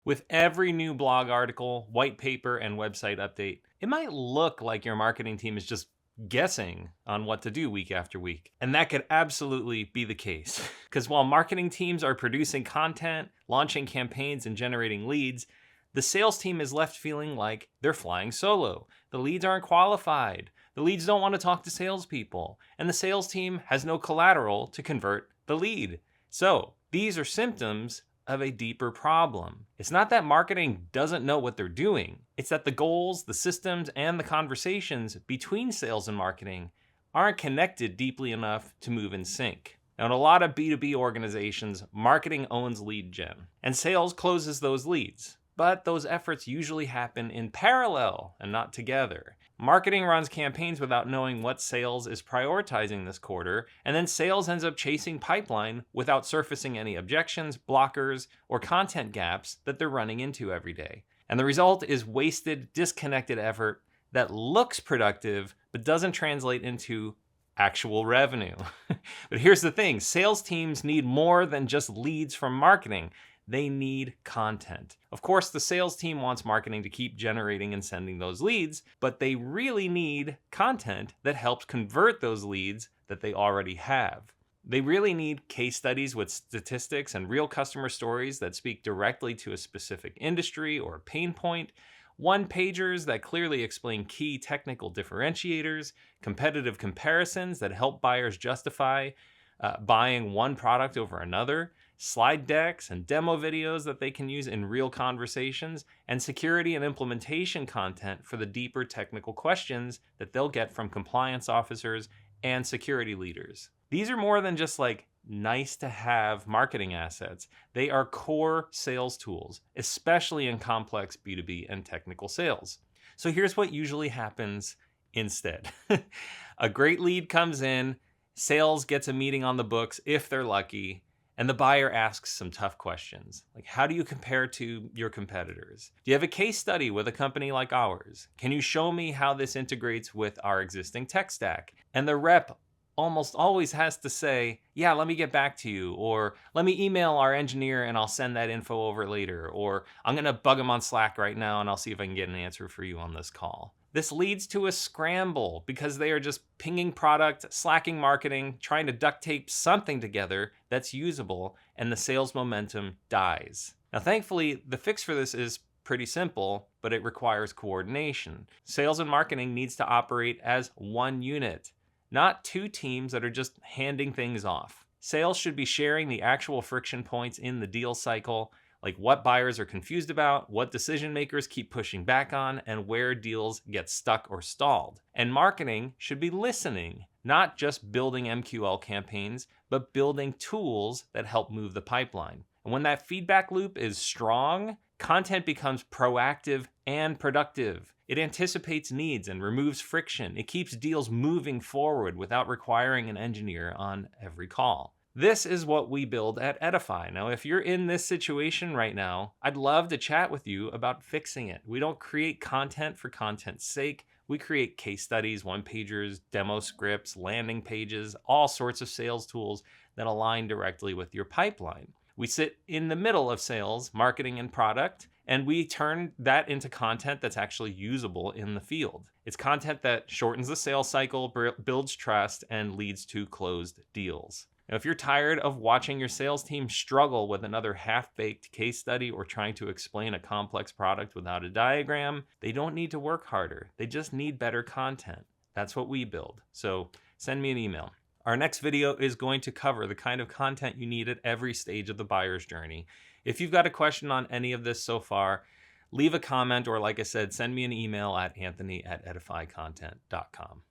With every new blog article, white paper, and website update, it might look like your marketing team is just guessing on what to do week after week. And that could absolutely be the case. Because while marketing teams are producing content, launching campaigns, and generating leads, the sales team is left feeling like they're flying solo. The leads aren't qualified. The leads don't want to talk to salespeople. And the sales team has no collateral to convert the lead. So these are symptoms of a deeper problem. It's not that marketing doesn't know what they're doing. It's that the goals, the systems, and the conversations between sales and marketing aren't connected deeply enough to move in sync. Now, in a lot of B2B organizations, marketing owns lead gen, and sales closes those leads. But those efforts usually happen in parallel and not together. Marketing runs campaigns without knowing what sales is prioritizing this quarter, and then sales ends up chasing pipeline without surfacing any objections, blockers, or content gaps that they're running into every day. And the result is wasted, disconnected effort that looks productive but doesn't translate into actual revenue. But here's the thing, sales teams need more than just leads from marketing. They need content. Of course, the sales team wants marketing to keep generating and sending those leads, but they really need content that helps convert those leads that they already have. They really need case studies with statistics and real customer stories that speak directly to a specific industry or pain point, one-pagers that clearly explain key technical differentiators, competitive comparisons that help buyers justify buying one product over another, slide decks and demo videos that they can use in real conversations, and security and implementation content for the deeper technical questions that they'll get from compliance officers and security leaders. These are more than just like nice to have marketing assets. They are core sales tools, especially in complex B2B and technical sales. So here's what usually happens instead. A great lead comes in, sales gets a meeting on the books if they're lucky, and the buyer asks some tough questions, like how do you compare to your competitors? Do you have a case study with a company like ours? Can you show me how this integrates with our existing tech stack? And the rep almost always has to say, yeah, let me get back to you, or let me email our engineer and I'll send that info over later, or I'm going to bug them on Slack right now and I'll see if I can get an answer for you on this call. This leads to a scramble because they are just pinging product, slacking marketing, trying to duct tape something together that's usable, and the sales momentum dies. Now, thankfully, the fix for this is pretty simple, but it requires coordination. Sales and marketing needs to operate as one unit, not two teams that are just handing things off. Sales should be sharing the actual friction points in the deal cycle, like what buyers are confused about, what decision makers keep pushing back on, and where deals get stuck or stalled. And marketing should be listening, not just building MQL campaigns, but building tools that help move the pipeline. And when that feedback loop is strong, content becomes proactive and productive. It anticipates needs and removes friction. It keeps deals moving forward without requiring an engineer on every call. This is what we build at Edify. Now, if you're in this situation right now, I'd love to chat with you about fixing it. We don't create content for content's sake. We create case studies, one-pagers, demo scripts, landing pages, all sorts of sales tools that align directly with your pipeline. We sit in the middle of sales, marketing, and product, and we turn that into content that's actually usable in the field. It's content that shortens the sales cycle, builds trust, and leads to closed deals. Now, if you're tired of watching your sales team struggle with another half-baked case study or trying to explain a complex product without a diagram, they don't need to work harder. They just need better content. That's what we build. So send me an email. Our next video is going to cover the kind of content you need at every stage of the buyer's journey. If you've got a question on any of this so far, leave a comment or, like I said, send me an email at anthony@edifycontent.com.